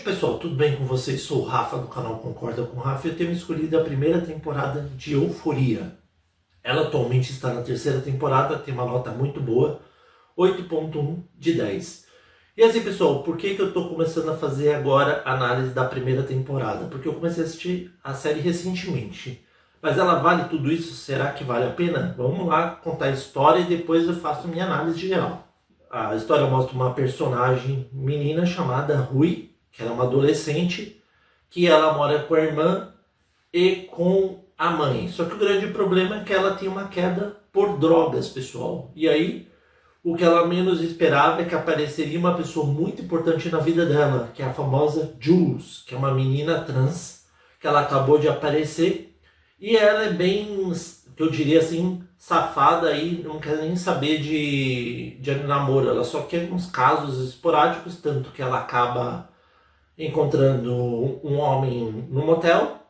pessoal, tudo bem com vocês? Sou o Rafa do canal Concorda com o Rafa e eu tenho escolhido a primeira temporada de Euforia. Ela atualmente está na terceira temporada, tem uma nota muito boa, 8.1 de 10. E assim pessoal, por que eu estou começando a fazer agora a análise da primeira temporada? Porque eu comecei a assistir a série recentemente. Mas ela vale tudo isso? Será que vale a pena? Vamos lá contar a história e depois eu faço minha análise geral. A história mostra uma personagem menina chamada Rui, que ela é uma adolescente, que ela mora com a irmã e com a mãe. Só que o grande problema é que ela tem uma queda por drogas, pessoal. E aí, o que ela menos esperava é que apareceria uma pessoa muito importante na vida dela, que é a famosa Jules, que é uma menina trans, que ela acabou de aparecer. E ela é bem, eu diria assim, safada aí, não quer nem saber de namoro. Ela só quer uns casos esporádicos, tanto que ela acaba encontrando um homem no motel,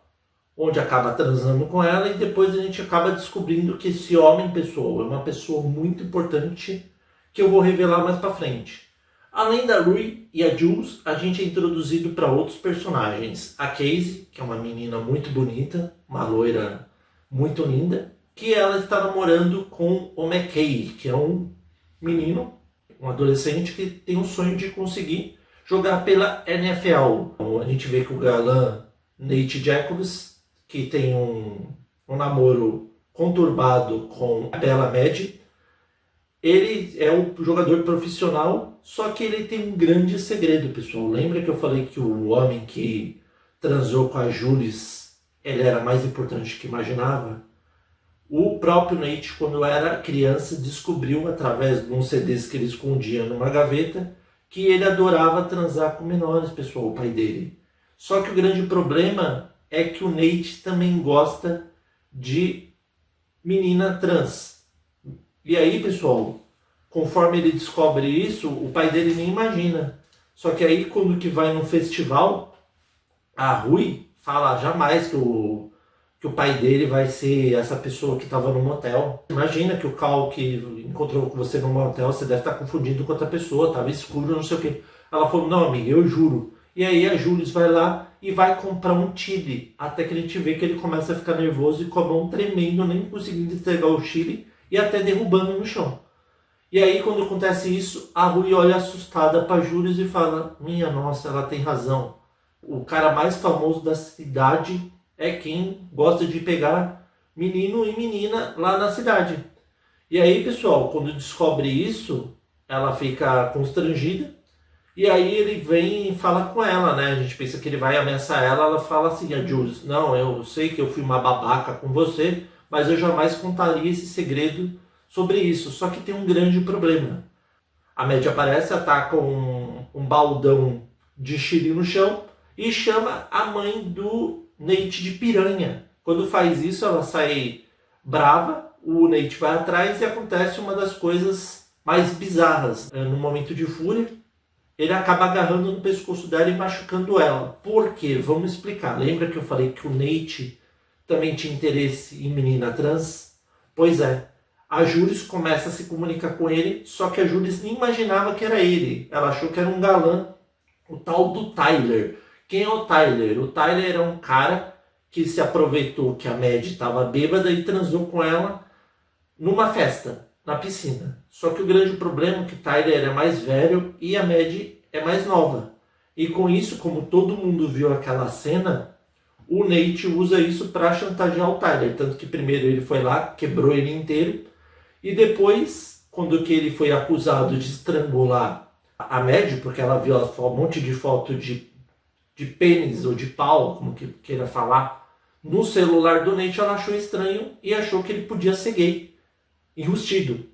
onde acaba transando com ela, e depois a gente acaba descobrindo que esse homem, pessoal, é uma pessoa muito importante, que eu vou revelar mais pra frente. Além da Rui e a Jules, a gente é introduzido para outros personagens. A Casey, que é uma menina muito bonita, uma loira muito linda, que ela está namorando com o McKay, que é um menino, um adolescente que tem um sonho de conseguir jogar pela NFL. Então, a gente vê que o galã Nate Jacobs, que tem um namoro conturbado com a Bella Med, ele é um jogador profissional, só que ele tem um grande segredo, pessoal. Lembra que eu falei que o homem que transou com a Jules, ele era mais importante do que imaginava? O próprio Nate, quando era criança, descobriu através de uns CDs que ele escondia numa gaveta que ele adorava transar com menores, pessoal, o pai dele. Só que o grande problema é que o Nate também gosta de menina trans. E aí, pessoal, conforme ele descobre isso, o pai dele nem imagina. Só que aí, quando que vai num festival, a Rui fala jamais que o pai dele vai ser essa pessoa que estava no motel. Imagina que o Cal que encontrou com você no motel, você deve estar confundindo com outra pessoa, estava escuro, não sei o quê. Ela falou, não amiga, eu juro. E aí a Jules vai lá e vai comprar um chile, até que a gente vê que ele começa a ficar nervoso e com a mão tremendo, nem conseguindo entregar o chile e até derrubando no chão. E aí quando acontece isso, a Rui olha assustada para Jules e fala, minha nossa, ela tem razão. O cara mais famoso da cidade é quem gosta de pegar menino e menina lá na cidade. E aí, pessoal, quando descobre isso, ela fica constrangida. E aí ele vem e fala com ela, né? A gente pensa que ele vai ameaçar ela. Ela fala assim, a Jules, não, eu sei que eu fui uma babaca com você, mas eu jamais contaria esse segredo sobre isso. Só que tem um grande problema. A Maddie aparece, ataca um baldão de xiri no chão e chama a mãe do Nate de piranha. Quando faz isso, ela sai brava, o Nate vai atrás e acontece uma das coisas mais bizarras. No momento de fúria, ele acaba agarrando no pescoço dela e machucando ela. Por quê? Vamos explicar. Lembra que eu falei que o Nate também tinha interesse em menina trans? Pois é. A Jules começa a se comunicar com ele, só que a Jules nem imaginava que era ele. Ela achou que era um galã, o tal do Tyler. Quem é o Tyler? O Tyler é um cara que se aproveitou que a Maddie estava bêbada e transou com ela numa festa, na piscina. Só que o grande problema é que o Tyler é mais velho e a Maddie é mais nova. E com isso, como todo mundo viu aquela cena, o Nate usa isso para chantagear o Tyler. Tanto que primeiro ele foi lá, quebrou ele inteiro. E depois, quando que ele foi acusado de estrangular a Maddie, porque ela viu um monte de foto de pênis ou de pau, como que queira falar, no celular do Nate, ela achou estranho e achou que ele podia ser gay, enrustido.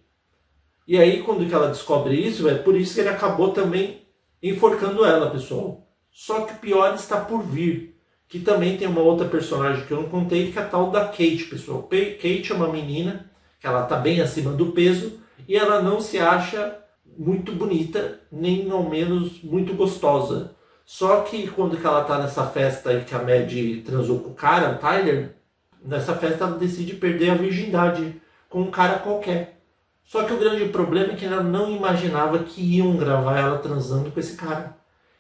E aí, quando que ela descobre isso, é por isso que ele acabou também enforcando ela, pessoal. Só que o pior está por vir, que também tem uma outra personagem que eu não contei, que é a tal da Kate, pessoal. Kate é uma menina, que ela está bem acima do peso, e ela não se acha muito bonita, nem ao menos muito gostosa. Só que quando que ela tá nessa festa e que a Maddie transou com o cara, o Tyler, nessa festa ela decide perder a virgindade com um cara qualquer. Só que o grande problema é que ela não imaginava que iam gravar ela transando com esse cara.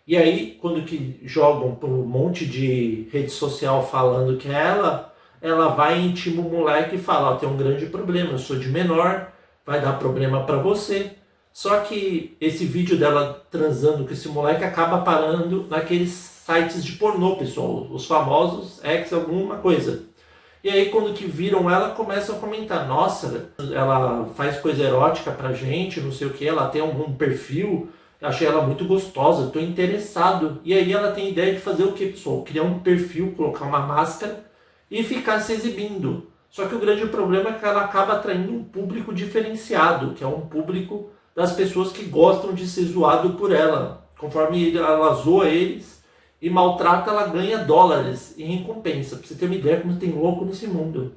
E aí, quando que jogam por um monte de rede social falando que é ela vai e intima o moleque e fala, ó, tem um grande problema, eu sou de menor, vai dar problema pra você. Só que esse vídeo dela transando com esse moleque acaba parando naqueles sites de pornô, pessoal, os famosos ex alguma coisa. E aí quando que viram ela, começam a comentar, nossa, ela faz coisa erótica pra gente, não sei o que, ela tem algum perfil, achei ela muito gostosa, estou interessado. E aí ela tem ideia de fazer o que, pessoal? Criar um perfil, colocar uma máscara e ficar se exibindo. Só que o grande problema é que ela acaba atraindo um público diferenciado, que é um público das pessoas que gostam de ser zoado por ela. Conforme ela zoa eles e maltrata, ela ganha dólares em recompensa. Pra você ter uma ideia como tem louco nesse mundo.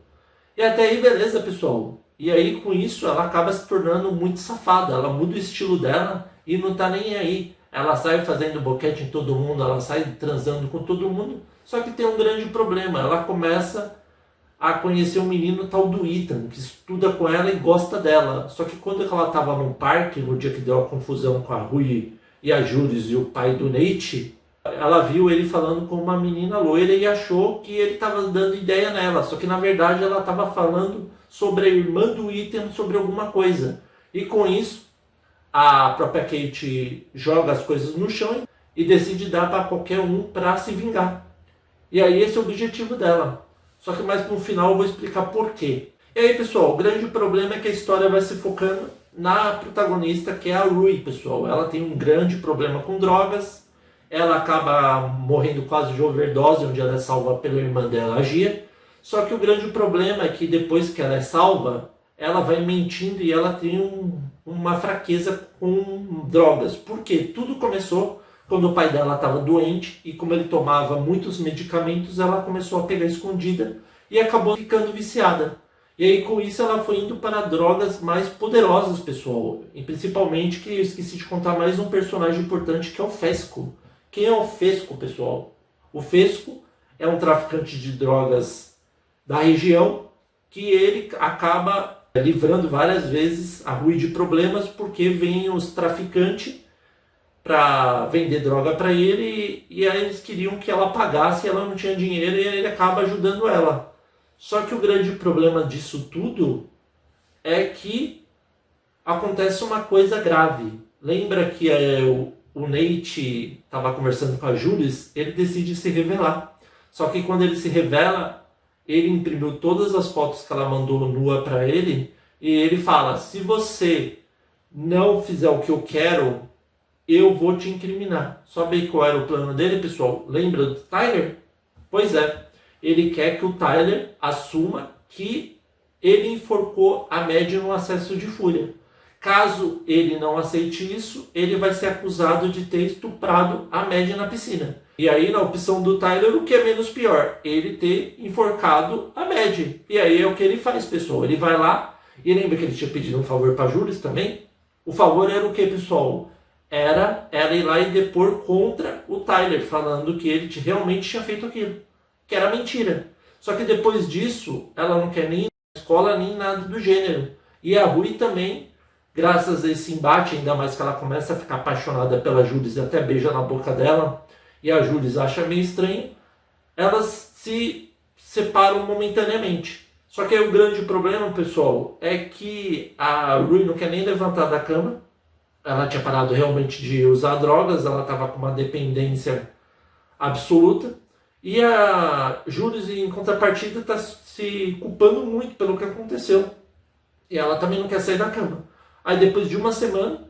E até aí, beleza, pessoal. E aí, com isso, ela acaba se tornando muito safada. Ela muda o estilo dela e não tá nem aí. Ela sai fazendo boquete em todo mundo, ela sai transando com todo mundo. Só que tem um grande problema. Ela começa a conhecer um menino tal do Ethan, que estuda com ela e gosta dela. Só que quando ela estava num parque, no dia que deu a confusão com a Rui e a Jules e o pai do Nate, ela viu ele falando com uma menina loira e achou que ele estava dando ideia nela. Só que na verdade ela estava falando sobre a irmã do Ethan, sobre alguma coisa. E com isso, a própria Kate joga as coisas no chão e decide dar para qualquer um para se vingar. E aí esse é o objetivo dela. Só que mais no final eu vou explicar por quê. E aí, pessoal, o grande problema é que a história vai se focando na protagonista, que é a Rui, pessoal. Ela tem um grande problema com drogas. Ela acaba morrendo quase de overdose, onde ela é salva pela irmã dela, a Gia. Só que o grande problema é que depois que ela é salva, ela vai mentindo e ela tem uma fraqueza com drogas. Por quê? Tudo começou quando o pai dela estava doente e como ele tomava muitos medicamentos, ela começou a pegar escondida e acabou ficando viciada. E aí com isso ela foi indo para drogas mais poderosas, pessoal. E principalmente que eu esqueci de contar mais um personagem importante que é o Fesco. Quem é o Fesco, pessoal? O Fesco é um traficante de drogas da região que ele acaba livrando várias vezes a Rui de problemas porque vem os traficantes para vender droga para ele e aí eles queriam que ela pagasse e ela não tinha dinheiro e ele acaba ajudando ela. Só que o grande problema disso tudo é que acontece uma coisa grave. Lembra que o Nate estava conversando com a Jules? Ele decide se revelar. Só que quando ele se revela, ele imprimiu todas as fotos que ela mandou nua para ele e ele fala, se você não fizer o que eu quero, eu vou te incriminar. Sabe qual era o plano dele, pessoal? Lembra do Tyler? Pois é, ele quer que o Tyler assuma que ele enforcou a Maddie no acesso de fúria. Caso ele não aceite isso, ele vai ser acusado de ter estuprado a Maddie na piscina. E aí, na opção do Tyler, o que é menos pior? Ele ter enforcado a Maddie. E aí é o que ele faz, pessoal. Ele vai lá, e lembra que ele tinha pedido um favor para a Jules também? O favor era o que, pessoal? Era ela ir lá e depor contra o Tyler, falando que ele realmente tinha feito aquilo, que era mentira. Só que depois disso, ela não quer nem ir na escola, nem nada do gênero. E a Rui também, graças a esse embate, ainda mais que ela começa a ficar apaixonada pela Jules e até beija na boca dela, e a Jules acha meio estranho, elas se separam momentaneamente. Só que aí o grande problema, pessoal, é que a Rui não quer nem levantar da cama. Ela tinha parado realmente de usar drogas, ela estava com uma dependência absoluta. E a Jules, em contrapartida, está se culpando muito pelo que aconteceu. E ela também não quer sair da cama. Aí depois de uma semana,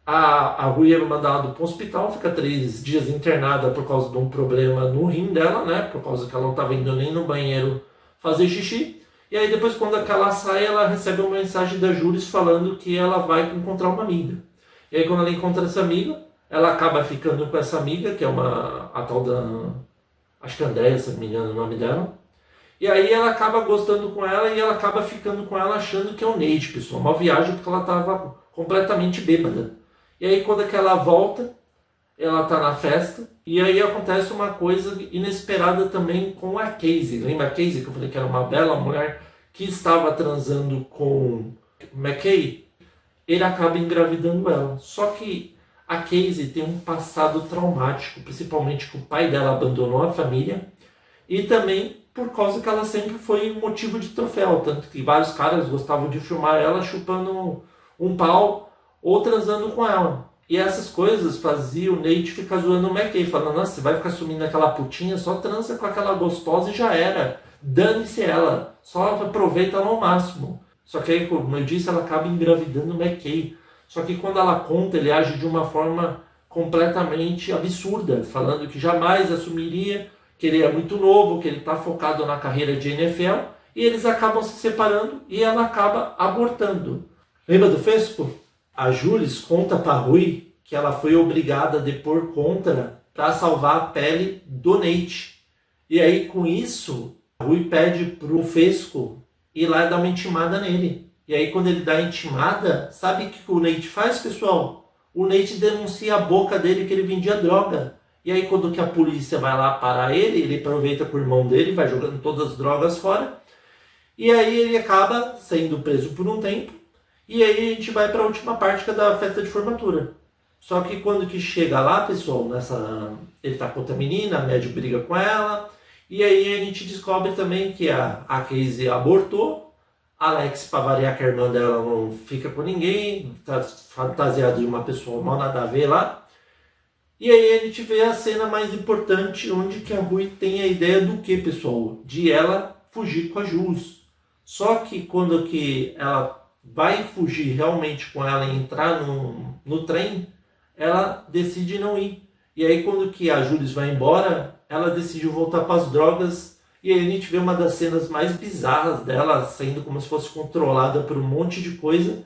a Rui é mandada para o hospital, fica 3 dias internada por causa de um problema no rim dela, né? Por causa que ela não estava indo nem no banheiro fazer xixi. E aí depois, quando ela sai, ela recebe uma mensagem da Jules falando que ela vai encontrar uma amiga. E aí quando ela encontra essa amiga, ela acaba ficando com essa amiga, que é a tal da... acho que é Andréia, se não me engano o nome dela. E aí ela acaba gostando com ela e ela acaba ficando com ela achando que é o Nate, pessoal. Uma viagem porque ela estava completamente bêbada. E aí quando é que ela volta, ela está na festa. E aí acontece uma coisa inesperada também com a Casey. Lembra a Casey que eu falei que era uma bela mulher que estava transando com McKay? Ele acaba engravidando ela. Só que a Casey tem um passado traumático, principalmente que o pai dela abandonou a família e também por causa que ela sempre foi motivo de troféu, tanto que vários caras gostavam de filmar ela chupando um pau ou transando com ela. E essas coisas faziam o Nate ficar zoando o McKay, falando, nossa, você vai ficar sumindo aquela putinha, só transa com aquela gostosa e já era. Dane-se ela, só aproveita ela ao máximo. Só que aí, como eu disse, ela acaba engravidando o McKay. Só que quando ela conta, ele age de uma forma completamente absurda, falando que jamais assumiria, que ele é muito novo, que ele está focado na carreira de NFL, e eles acabam se separando e ela acaba abortando. Lembra do Fesco? A Jules conta para Rui que ela foi obrigada a depor contra para salvar a pele do Nate. E aí, com isso, Rui pede pro Fesco ir lá e dar uma intimada nele. E aí, quando ele dá a intimada, sabe o que o Nate faz, pessoal? O Nate denuncia a boca dele que ele vendia droga. E aí, quando que a polícia vai lá parar ele, ele aproveita com o irmão dele, vai jogando todas as drogas fora. E aí, ele acaba sendo preso por um tempo. E aí, a gente vai para a última parte, que é da festa de formatura. Só que quando que chega lá, pessoal, ele tá com outra menina, a médico briga com ela. E aí, a gente descobre também que a Casey abortou. Alex, para variar, que a irmã dela não fica com ninguém, tá fantasiado de uma pessoa mal nada a ver lá. E aí a gente vê a cena mais importante, onde que a Rui tem a ideia do que, pessoal? De ela fugir com a Jules. Só que quando que ela vai fugir realmente com ela e entrar no trem, ela decide não ir. E aí quando que a Jules vai embora, ela decide voltar para as drogas. E aí a gente vê uma das cenas mais bizarras dela, sendo como se fosse controlada por um monte de coisa.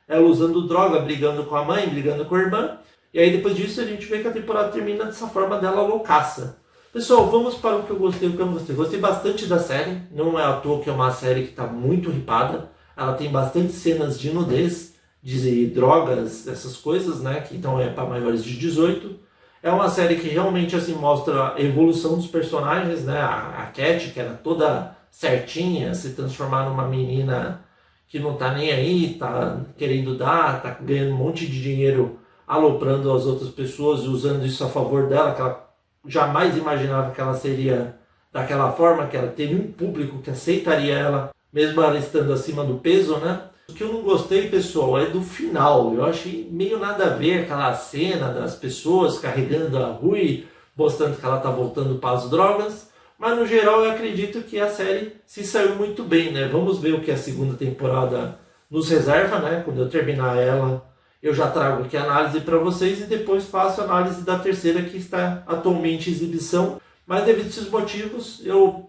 Ela usando droga, brigando com a mãe, brigando com a irmã. E aí depois disso a gente vê que a temporada termina dessa forma dela loucaça. Pessoal, vamos para o que eu gostei e o que eu não gostei. Gostei bastante da série. Não é à toa que é uma série que está muito ripada. Ela tem bastante cenas de nudez, de drogas, essas coisas, né? Que então é para maiores de 18. É uma série que realmente assim mostra a evolução dos personagens, né? A Cat, que era toda certinha, se transformar numa menina que não tá nem aí, tá querendo dar, tá ganhando um monte de dinheiro aloprando as outras pessoas e usando isso a favor dela, que ela jamais imaginava que ela seria daquela forma, que ela teria um público que aceitaria ela, mesmo ela estando acima do peso, né? O que eu não gostei, pessoal, é do final. Eu achei meio nada a ver aquela cena das pessoas carregando a Rui, mostrando que ela tá voltando para as drogas. Mas no geral eu acredito que a série se saiu muito bem, né? Vamos ver o que a segunda temporada nos reserva, né? Quando eu terminar ela, eu já trago aqui a análise para vocês e depois faço a análise da terceira que está atualmente em exibição. Mas devido a esses motivos,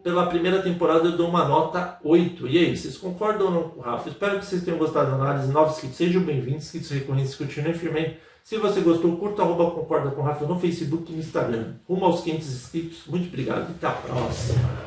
pela primeira temporada, eu dou uma nota 8. E aí, vocês concordam ou não com o Rafa? Espero que vocês tenham gostado da análise. Novos inscritos, sejam bem-vindos. Inscritos recorrentes, continuem firme. Se você gostou, curta, concorda com o Rafa no Facebook e no Instagram. Rumo aos 500 inscritos. Muito obrigado e até a próxima.